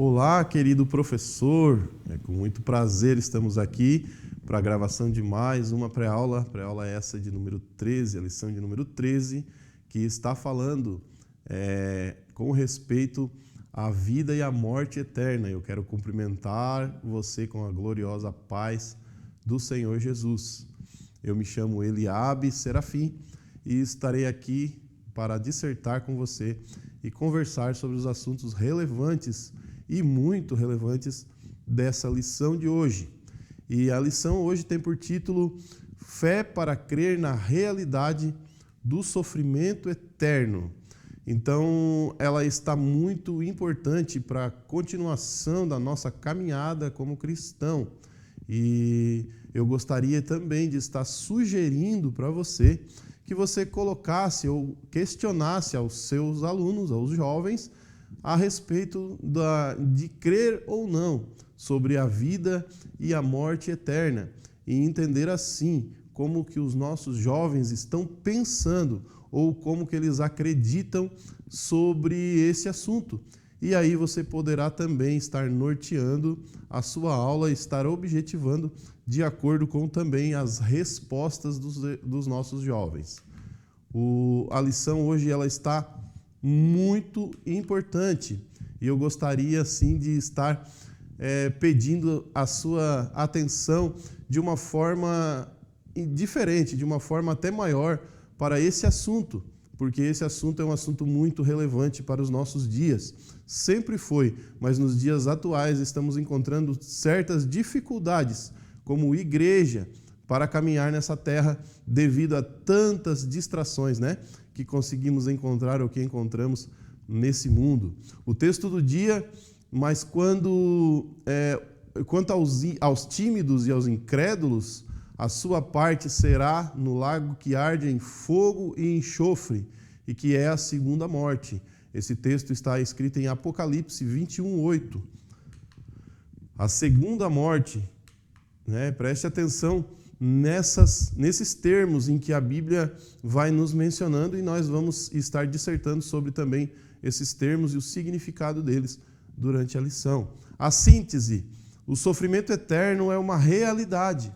Olá, querido professor. É com muito prazer estamos aqui para a gravação de mais uma pré-aula. Pré-aula essa de número 13, a lição de número 13, que está falando com respeito à vida e à morte eterna. Eu quero cumprimentar você com a gloriosa paz do Senhor Jesus. Eu me chamo Eliabe Serafim e estarei aqui para dissertar com você e conversar sobre os assuntos relevantes e muito relevantes dessa lição de hoje. E a lição hoje tem por título Fé para crer na realidade do sofrimento eterno. Então, ela está muito importante para a continuação da nossa caminhada como cristão. E eu gostaria também de estar sugerindo para você que você colocasse ou questionasse aos seus alunos, aos jovens, a respeito de crer ou não sobre a vida e a morte eterna e entender assim como que os nossos jovens estão pensando ou como que eles acreditam sobre esse assunto. E aí você poderá também estar norteando a sua aula, estar objetivando de acordo com também as respostas dos nossos jovens. A lição hoje ela está muito importante e eu gostaria sim de estar pedindo a sua atenção de uma forma diferente, de uma forma até maior para esse assunto, porque esse assunto é um assunto muito relevante para os nossos dias. Sempre foi, mas nos dias atuais estamos encontrando certas dificuldades como igreja para caminhar nessa terra devido a tantas distrações, que conseguimos encontrar ou que encontramos nesse mundo. O texto do dia, mas quanto aos tímidos e aos incrédulos, a sua parte será no lago que arde em fogo e enxofre, e que é a segunda morte. Esse texto está escrito em Apocalipse 21:8. A segunda morte, preste atenção nesses termos em que a Bíblia vai nos mencionando e nós vamos estar dissertando sobre também esses termos e o significado deles durante a lição. A síntese: o sofrimento eterno é uma realidade,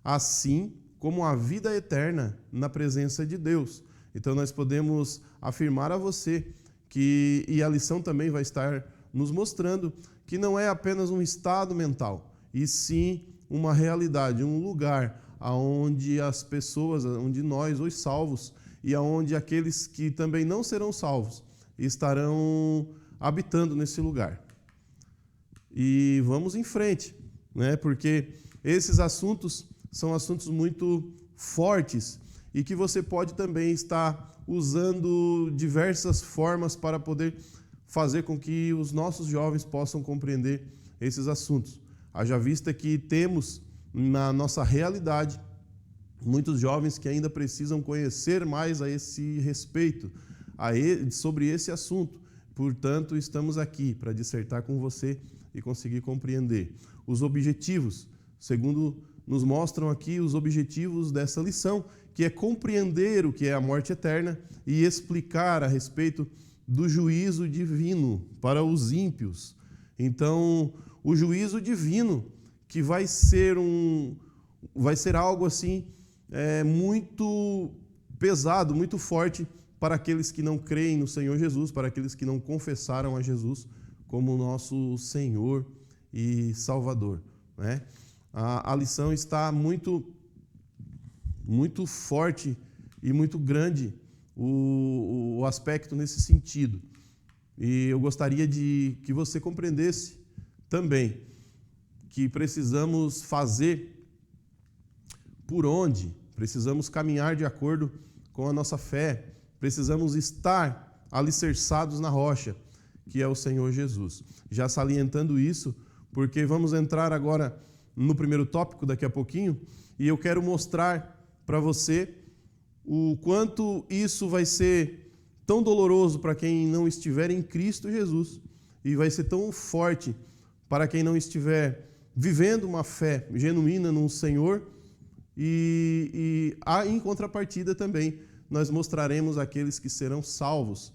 assim como a vida eterna na presença de Deus. Então nós podemos afirmar a você que, e a lição também vai estar nos mostrando, que não é apenas um estado mental, e sim uma realidade, um lugar onde as pessoas, onde nós, os salvos, e onde aqueles que também não serão salvos, estarão habitando nesse lugar. E vamos em frente, porque esses assuntos são assuntos muito fortes e que você pode também estar usando diversas formas para poder fazer com que os nossos jovens possam compreender esses assuntos. Haja vista que temos na nossa realidade muitos jovens que ainda precisam conhecer mais a esse respeito, sobre esse assunto. Portanto, estamos aqui para dissertar com você e conseguir compreender os objetivos, segundo nos mostram aqui os objetivos dessa lição, que é compreender o que é a morte eterna e explicar a respeito do juízo divino para os ímpios. Então, o juízo divino, que vai ser algo assim muito pesado, muito forte para aqueles que não creem no Senhor Jesus, para aqueles que não confessaram a Jesus como nosso Senhor e Salvador. A lição está muito, muito forte e muito grande o aspecto nesse sentido. E eu gostaria de que você compreendesse também que precisamos fazer por onde, precisamos caminhar de acordo com a nossa fé, precisamos estar alicerçados na rocha, que é o Senhor Jesus. Já salientando isso, porque vamos entrar agora no primeiro tópico daqui a pouquinho, e eu quero mostrar para você o quanto isso vai ser tão doloroso para quem não estiver em Cristo Jesus, e vai ser tão forte para quem não estiver vivendo uma fé genuína no Senhor, e em contrapartida também nós mostraremos aqueles que serão salvos,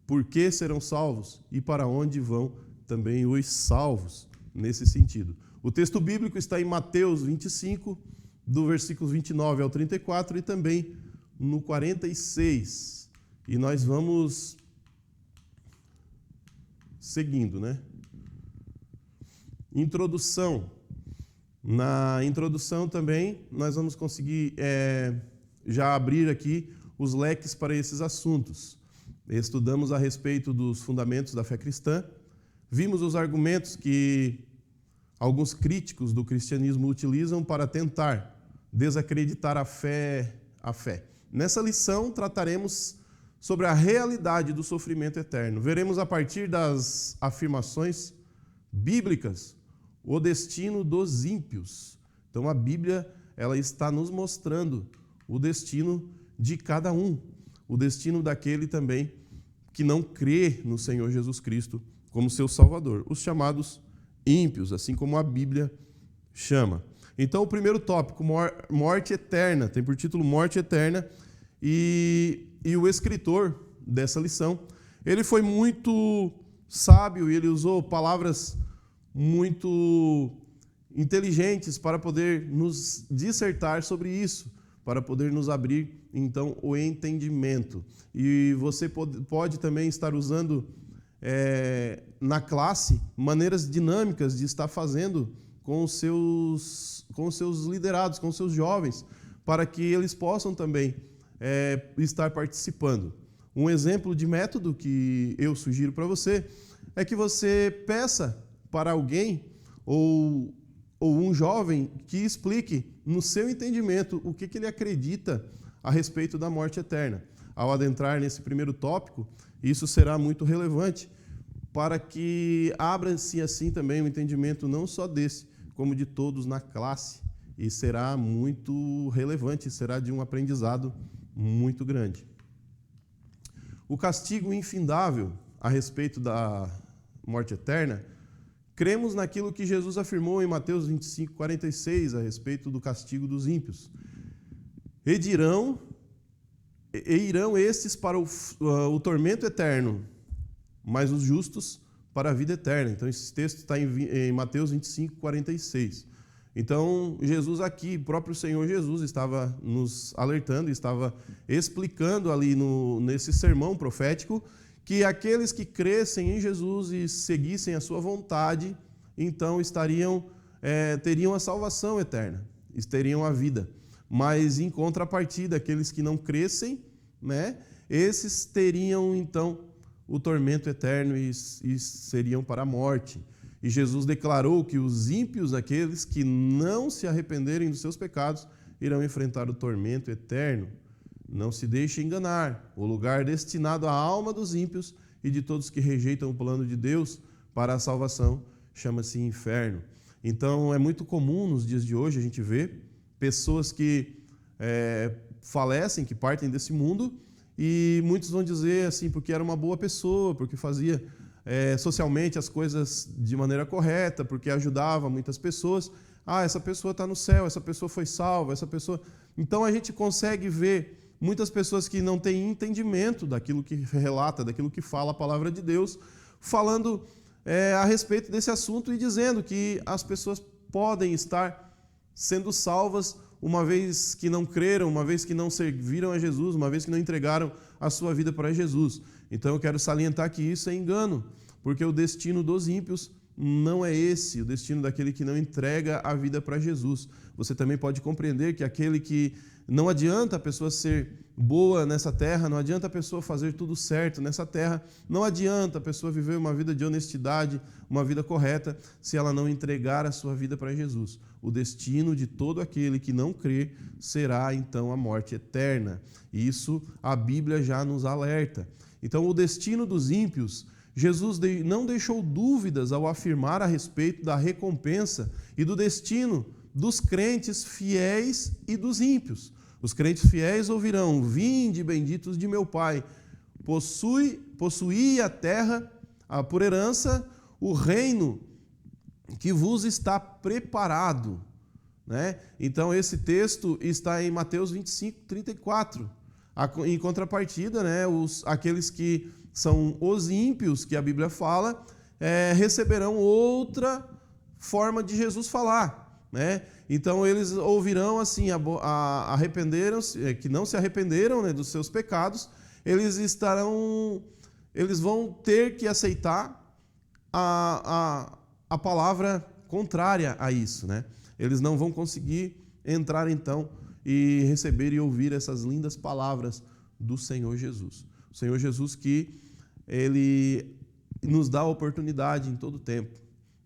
por que serão salvos e para onde vão também os salvos nesse sentido. O texto bíblico está em Mateus 25, do versículo 29 ao 34 e também no 46. E nós vamos seguindo, né? Introdução. Na introdução também nós vamos conseguir já abrir aqui os leques para esses assuntos. Estudamos a respeito dos fundamentos da fé cristã, vimos os argumentos que alguns críticos do cristianismo utilizam para tentar desacreditar a fé. Nessa lição trataremos sobre a realidade do sofrimento eterno. Veremos a partir das afirmações bíblicas o destino dos ímpios. Então a Bíblia, ela está nos mostrando o destino de cada um, o destino daquele também que não crê no Senhor Jesus Cristo como seu Salvador, os chamados ímpios, assim como a Bíblia chama. Então o primeiro tópico, morte eterna, tem por título Morte Eterna, e o escritor dessa lição, ele foi muito sábio e ele usou palavras muito inteligentes para poder nos dissertar sobre isso, para poder nos abrir, então, o entendimento. E você pode também estar usando na classe maneiras dinâmicas de estar fazendo com os seus liderados, com os seus jovens, para que eles possam também estar participando. Um exemplo de método que eu sugiro para você é que você peça para alguém ou um jovem que explique no seu entendimento o que ele acredita a respeito da morte eterna. Ao adentrar nesse primeiro tópico, isso será muito relevante para que abra-se assim também o entendimento não só desse, como de todos na classe, e será muito relevante, será de um aprendizado muito grande. O castigo infindável a respeito da morte eterna, cremos naquilo que Jesus afirmou em Mateus 25, 46, a respeito do castigo dos ímpios. E irão estes para o tormento eterno, mas os justos para a vida eterna. Então, esse texto está em Mateus 25, 46. Então, Jesus aqui, o próprio Senhor Jesus, estava nos alertando, estava explicando ali nesse sermão profético que aqueles que crescem em Jesus e seguissem a sua vontade, então teriam a salvação eterna, teriam a vida. Mas, em contrapartida, aqueles que não crescem, né, esses teriam, então, o tormento eterno e seriam para a morte. E Jesus declarou que os ímpios, aqueles que não se arrependerem dos seus pecados, irão enfrentar o tormento eterno. Não se deixe enganar. O lugar destinado à alma dos ímpios e de todos que rejeitam o plano de Deus para a salvação chama-se inferno. Então, é muito comum nos dias de hoje a gente ver pessoas que falecem, que partem desse mundo, e muitos vão dizer assim, porque era uma boa pessoa, porque fazia socialmente as coisas de maneira correta, porque ajudava muitas pessoas. Essa pessoa está no céu, essa pessoa foi salva, essa pessoa... Então, a gente consegue ver muitas pessoas que não têm entendimento daquilo que relata, daquilo que fala a palavra de Deus, falando a respeito desse assunto e dizendo que as pessoas podem estar sendo salvas uma vez que não creram, uma vez que não serviram a Jesus, uma vez que não entregaram a sua vida para Jesus. Então eu quero salientar que isso é engano, porque o destino dos ímpios não é esse, o destino daquele que não entrega a vida para Jesus. Você também pode compreender que aquele que não adianta a pessoa ser boa nessa terra, não adianta a pessoa fazer tudo certo nessa terra, não adianta a pessoa viver uma vida de honestidade, uma vida correta, se ela não entregar a sua vida para Jesus. O destino de todo aquele que não crê será, então, a morte eterna. E isso a Bíblia já nos alerta. Então, o destino dos ímpios, Jesus não deixou dúvidas ao afirmar a respeito da recompensa e do destino dos crentes fiéis e dos ímpios. Os crentes fiéis ouvirão: vinde, benditos de meu Pai, possuí a terra por herança, o reino que vos está preparado. Né? Então, esse texto está em Mateus 25, 34. Em contrapartida, né, aqueles que são os ímpios, que a Bíblia fala, receberão outra forma de Jesus falar, né? Então eles ouvirão assim, arrependeram-se, que não se arrependeram, né, dos seus pecados, eles vão ter que aceitar a palavra contrária a isso, né? Eles não vão conseguir entrar então e receber e ouvir essas lindas palavras do Senhor Jesus. O Senhor Jesus que Ele nos dá a oportunidade em todo tempo.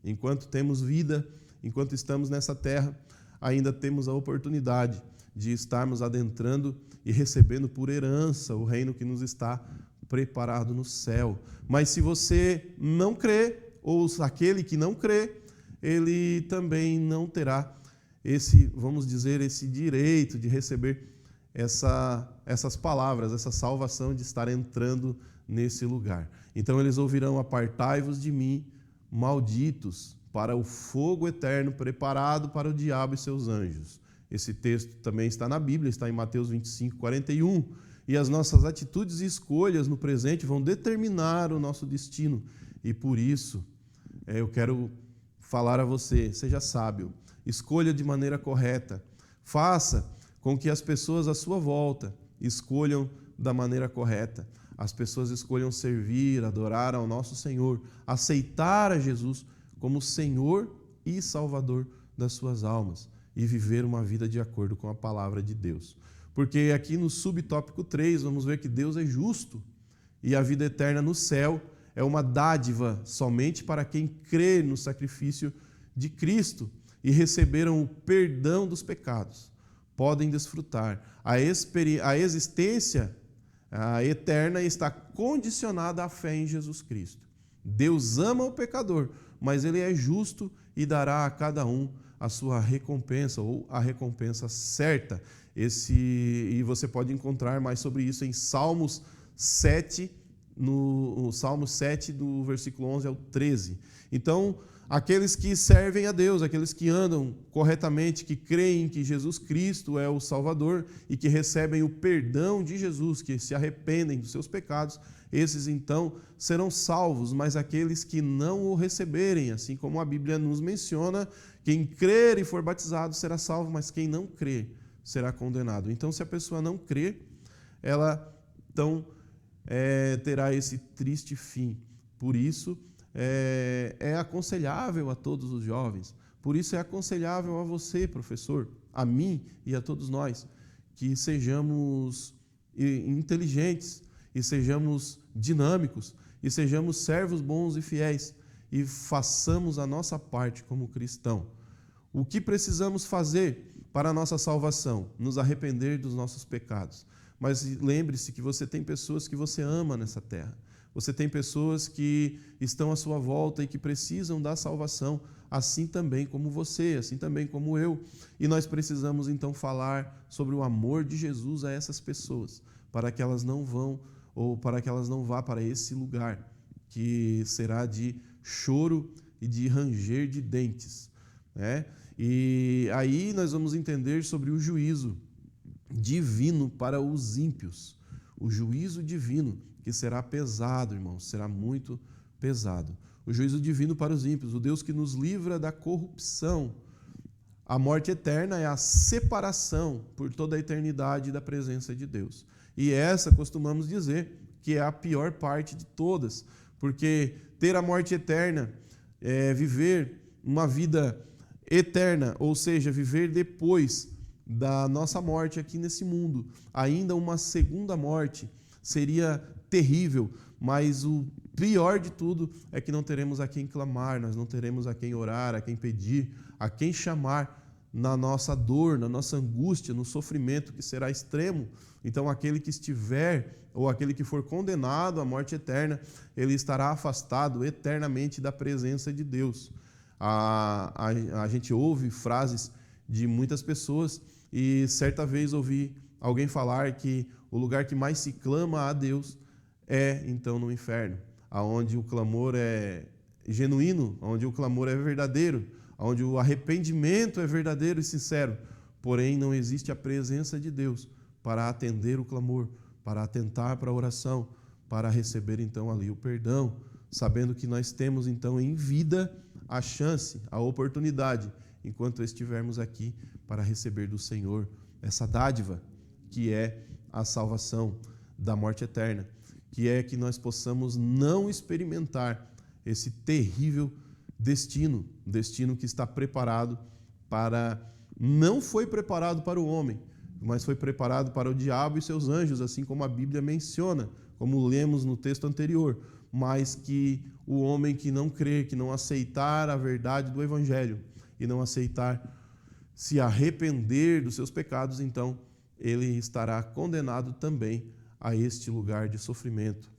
Enquanto temos vida, enquanto estamos nessa terra, ainda temos a oportunidade de estarmos adentrando e recebendo por herança o reino que nos está preparado no céu. Mas se você não crê, ou aquele que não crê, ele também não terá esse, vamos dizer, esse direito de receber essas palavras, essa salvação de estar entrando nesse lugar. Então eles ouvirão: apartai-vos de mim, malditos, para o fogo eterno preparado para o diabo e seus anjos. Esse texto também está na Bíblia, está em Mateus 25, 41. E as nossas atitudes e escolhas no presente vão determinar o nosso destino. E por isso, eu quero falar a você: seja sábio, escolha de maneira correta, faça com que as pessoas à sua volta escolham da maneira correta. As pessoas escolham servir, adorar ao nosso Senhor, aceitar a Jesus como Senhor e Salvador das suas almas e viver uma vida de acordo com a palavra de Deus. Porque aqui no subtópico 3, vamos ver que Deus é justo e a vida eterna no céu é uma dádiva somente para quem crê no sacrifício de Cristo e receberam o perdão dos pecados. Podem desfrutar. A existência eterna está condicionada à fé em Jesus Cristo. Deus ama o pecador, mas Ele é justo e dará a cada um a sua recompensa, ou a recompensa certa. E você pode encontrar mais sobre isso em Salmos 7, no Salmo 7, do versículo 11 ao 13. Então, aqueles que servem a Deus, aqueles que andam corretamente, que creem que Jesus Cristo é o Salvador e que recebem o perdão de Jesus, que se arrependem dos seus pecados, esses então serão salvos. Mas aqueles que não o receberem, assim como a Bíblia nos menciona, quem crer e for batizado será salvo, mas quem não crer será condenado. Então, se a pessoa não crer, ela então terá esse triste fim. Por isso, é aconselhável a todos os jovens, por isso é aconselhável a você, professor, a mim e a todos nós, que sejamos inteligentes e sejamos dinâmicos e sejamos servos bons e fiéis e façamos a nossa parte como cristão. O que precisamos fazer para a nossa salvação? Nos arrepender dos nossos pecados. Mas lembre-se que você tem pessoas que você ama nessa terra. Você tem pessoas que estão à sua volta e que precisam da salvação, assim também como você, assim também como eu. E nós precisamos então falar sobre o amor de Jesus a essas pessoas, para que elas não vão, ou para que elas não vá para esse lugar, que será de choro e de ranger de dentes, né? E aí nós vamos entender sobre o juízo divino para os ímpios. O juízo divino, que será pesado, irmãos, será muito pesado. O juízo divino para os ímpios, o Deus que nos livra da corrupção. A morte eterna é a separação por toda a eternidade da presença de Deus. E essa, costumamos dizer, que é a pior parte de todas, porque ter a morte eterna é viver uma vida eterna, ou seja, viver depois da nossa morte aqui nesse mundo. Ainda uma segunda morte seria terrível, mas o pior de tudo é que não teremos a quem clamar, nós não teremos a quem orar, a quem pedir, a quem chamar na nossa dor, na nossa angústia, no sofrimento que será extremo. Então aquele que estiver, ou aquele que for condenado à morte eterna, ele estará afastado eternamente da presença de Deus. A gente ouve frases de muitas pessoas e certa vez ouvi alguém falar que o lugar que mais se clama a Deus é então no inferno, onde o clamor é genuíno, onde o clamor é verdadeiro, onde o arrependimento é verdadeiro e sincero, porém não existe a presença de Deus para atender o clamor, para atentar para a oração, para receber então ali o perdão sabendo que nós temos então em vida a chance, a oportunidade, enquanto estivermos aqui, para receber do Senhor essa dádiva que é a salvação da morte eterna, que é que nós possamos não experimentar esse terrível destino que está preparado para... Não foi preparado para o homem, mas foi preparado para o diabo e seus anjos, assim como a Bíblia menciona, como lemos no texto anterior, mas que o homem que não crer, que não aceitar a verdade do Evangelho e não aceitar se arrepender dos seus pecados, então ele estará condenado também a este lugar de sofrimento.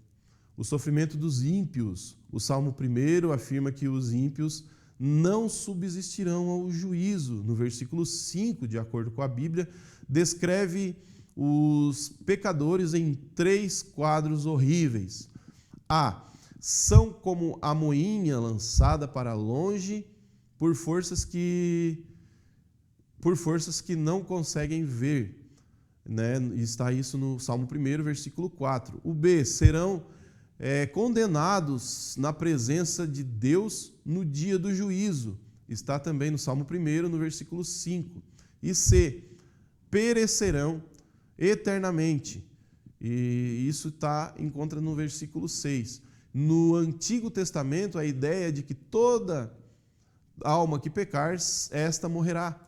O sofrimento dos ímpios. O Salmo 1 afirma que os ímpios não subsistirão ao juízo. No versículo 5, de acordo com a Bíblia, descreve os pecadores em 3 quadros horríveis. São como a moinha lançada para longe por forças que não conseguem ver. Né? Está isso no Salmo 1, versículo 4. O B, serão condenados na presença de Deus no dia do juízo. Está também no Salmo 1, no versículo 5. E C, perecerão eternamente. E isso encontra no versículo 6. No Antigo Testamento, a ideia de que toda alma que pecar, esta morrerá.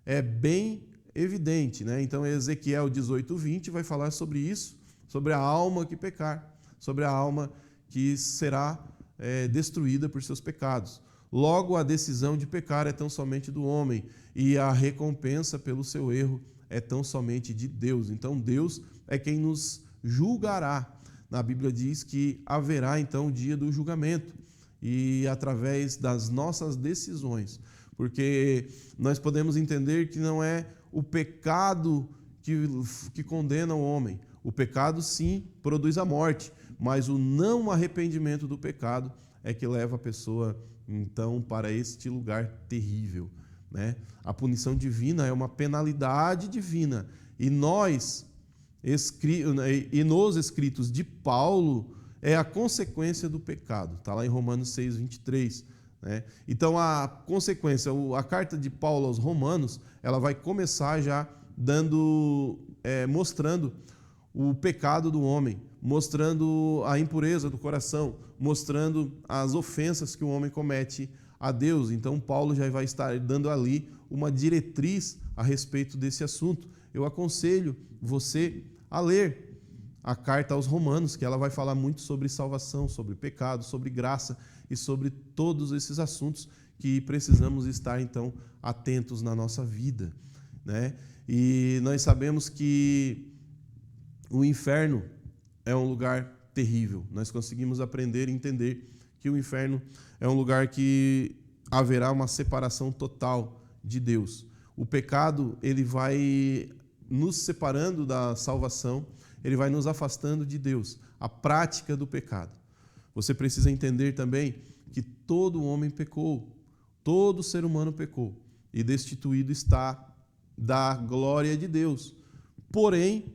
É bem evidente, né? Então, Ezequiel 18:20 vai falar sobre isso, sobre a alma que pecar, sobre a alma que será destruída por seus pecados. Logo, a decisão de pecar é tão somente do homem e a recompensa pelo seu erro é tão somente de Deus. Então, Deus é quem nos julgará. Na Bíblia diz que haverá, então, o dia do julgamento e através das nossas decisões, porque nós podemos entender que não é o pecado que condena o homem. O pecado, sim, produz a morte, mas o não arrependimento do pecado é que leva a pessoa, então, para este lugar terrível. Né? A punição divina é uma penalidade divina. E nos escritos de Paulo, é a consequência do pecado. Está lá em Romanos 6:23. Né? Então, a consequência, a carta de Paulo aos Romanos, ela vai começar já mostrando o pecado do homem, mostrando a impureza do coração, mostrando as ofensas que o homem comete a Deus. Então, Paulo já vai estar dando ali uma diretriz a respeito desse assunto. Eu aconselho você a ler a carta aos Romanos, que ela vai falar muito sobre salvação, sobre pecado, sobre graça e sobre todos esses assuntos que precisamos estar, então, atentos na nossa vida. Né? E nós sabemos que o inferno é um lugar terrível. Nós conseguimos aprender e entender que o inferno é um lugar que haverá uma separação total de Deus. O pecado, ele vai nos separando da salvação, ele vai nos afastando de Deus. A prática do pecado. Você precisa entender também que todo homem pecou, todo ser humano pecou, e destituído está da glória de Deus. Porém,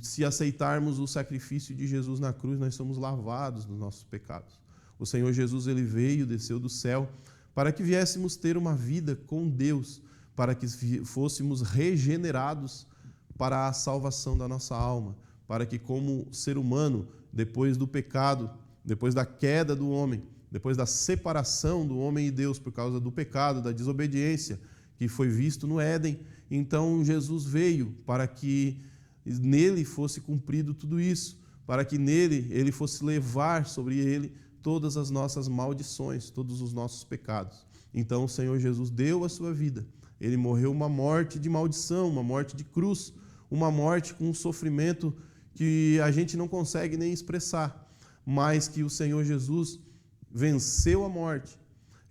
se aceitarmos o sacrifício de Jesus na cruz, nós somos lavados dos nossos pecados. O Senhor Jesus, ele veio, desceu do céu, para que viéssemos ter uma vida com Deus, para que fôssemos regenerados para a salvação da nossa alma, para que, como ser humano, depois do pecado, depois da queda do homem, depois da separação do homem e Deus por causa do pecado, da desobediência que foi visto no Éden, então Jesus veio para que nele fosse cumprido tudo isso, para que nele ele fosse levar sobre ele todas as nossas maldições, todos os nossos pecados. Então o Senhor Jesus deu a sua vida, ele morreu uma morte de maldição, uma morte de cruz, uma morte com um sofrimento que a gente não consegue nem expressar, mas que o Senhor Jesus venceu a morte.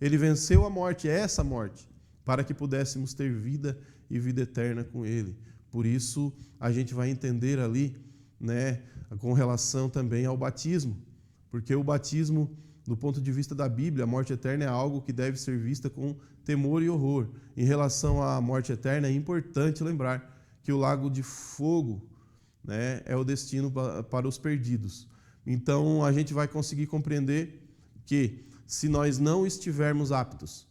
Ele venceu a morte, essa morte, para que pudéssemos ter vida e vida eterna com Ele. Por isso, a gente vai entender ali, né, com relação também ao batismo, porque o batismo, do ponto de vista da Bíblia, a morte eterna é algo que deve ser vista com temor e horror. Em relação à morte eterna, é importante lembrar que o lago de fogo, né, é o destino para os perdidos. Então, a gente vai conseguir compreender que, se nós não estivermos aptos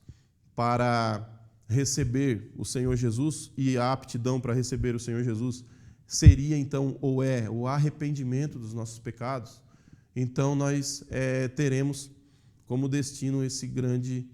para receber o Senhor Jesus, e a aptidão para receber o Senhor Jesus seria, então, ou é, o arrependimento dos nossos pecados, então nós teremos como destino esse grande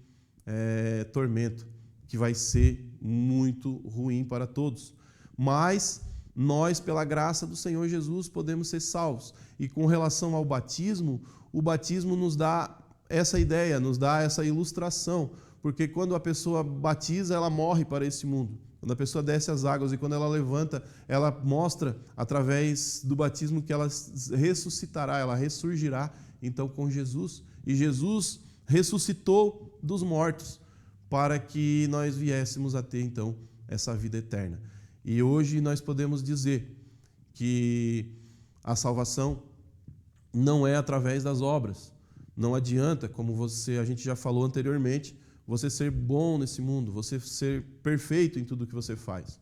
tormento, que vai ser muito ruim para todos. Mas nós, pela graça do Senhor Jesus, podemos ser salvos. E com relação ao batismo, o batismo nos dá essa ideia, nos dá essa ilustração, porque quando a pessoa batiza, ela morre para esse mundo. Quando a pessoa desce as águas e quando ela levanta, ela mostra, através do batismo, que ela ressuscitará, ela ressurgirá, então, com Jesus. E Jesus ressuscitou dos mortos para que nós viéssemos a ter, então, essa vida eterna. E hoje nós podemos dizer que a salvação não é através das obras. Não adianta, como a gente já falou anteriormente, você ser bom nesse mundo, você ser perfeito em tudo que você faz.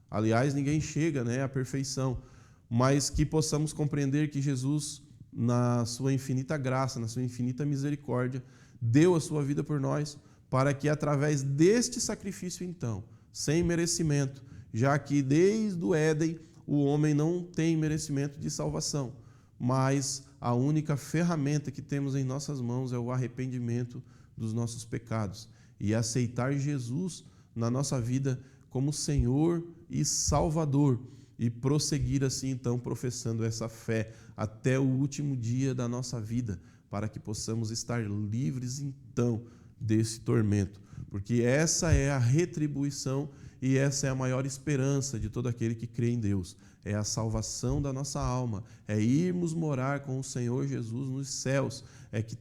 Aliás, ninguém chega, à perfeição, mas que possamos compreender que Jesus, na sua infinita graça, na sua infinita misericórdia, deu a sua vida por nós, para que através deste sacrifício, então, sem merecimento, já que desde o Éden o homem não tem merecimento de salvação, mas a única ferramenta que temos em nossas mãos é o arrependimento dos nossos pecados e aceitar Jesus na nossa vida como Senhor e Salvador e prosseguir assim, então, professando essa fé até o último dia da nossa vida, para que possamos estar livres, então, desse tormento, porque essa é a retribuição e essa é a maior esperança de todo aquele que crê em Deus. É a salvação da nossa alma, é irmos morar com o Senhor Jesus nos céus, é que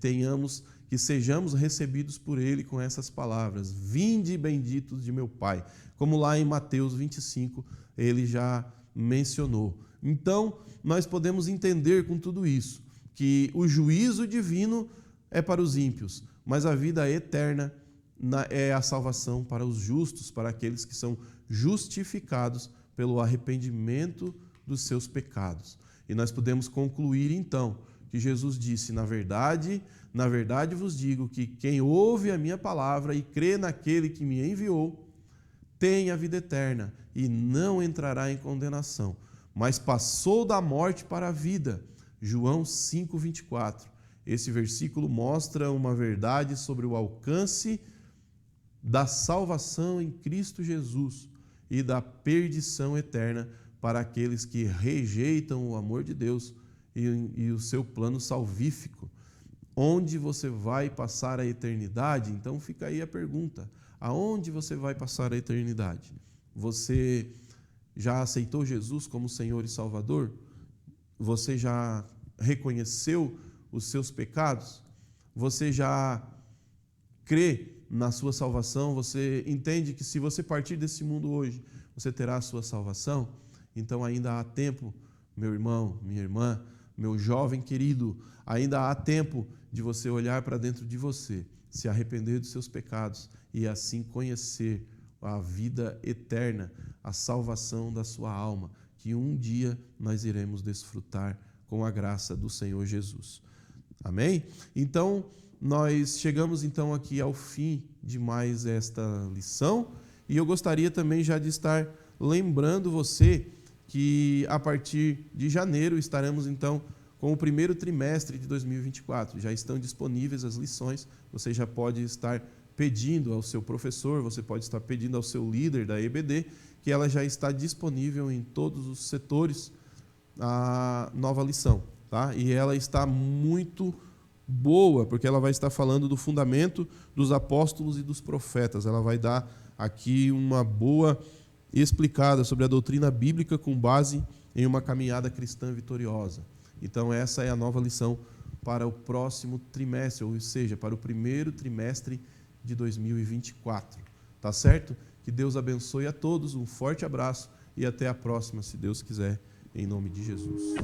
sejamos recebidos por Ele com essas palavras: vinde benditos de meu Pai, como lá em Mateus 25 ele já mencionou. Então, nós podemos entender com tudo isso que o juízo divino é para os ímpios, mas a vida eterna é a salvação para os justos, para aqueles que são justificados pelo arrependimento dos seus pecados. E nós podemos concluir, então, que Jesus disse: na verdade vos digo que quem ouve a minha palavra e crê naquele que me enviou, tem a vida eterna e não entrará em condenação, mas passou da morte para a vida. João 5:24. Esse versículo mostra uma verdade sobre o alcance da salvação em Cristo Jesus e da perdição eterna para aqueles que rejeitam o amor de Deus e o seu plano salvífico. Onde você vai passar a eternidade? Então fica aí a pergunta: aonde você vai passar a eternidade? Você já aceitou Jesus como Senhor e Salvador? Você já reconheceu os seus pecados? Você já crê na sua salvação? Você entende que se você partir desse mundo hoje, você terá a sua salvação? Então ainda há tempo, meu irmão, minha irmã, meu jovem querido, ainda há tempo de você olhar para dentro de você, se arrepender dos seus pecados e assim conhecer a vida eterna, a salvação da sua alma, que um dia nós iremos desfrutar com a graça do Senhor Jesus. Amém? Então, nós chegamos então aqui ao fim de mais esta lição e eu gostaria também já de estar lembrando você que a partir de janeiro estaremos então com o primeiro trimestre de 2024. Já estão disponíveis as lições, você já pode estar pedindo ao seu professor, você pode estar pedindo ao seu líder da EBD, que ela já está disponível em todos os setores, a nova lição, tá? E ela está muito boa, porque ela vai estar falando do fundamento dos apóstolos e dos profetas. Ela vai dar aqui uma boa explicada sobre a doutrina bíblica com base em uma caminhada cristã vitoriosa. Então essa é a nova lição para o próximo trimestre, ou seja, para o primeiro trimestre de 2024. Tá certo? Que Deus abençoe a todos, um forte abraço e até a próxima, se Deus quiser, em nome de Jesus.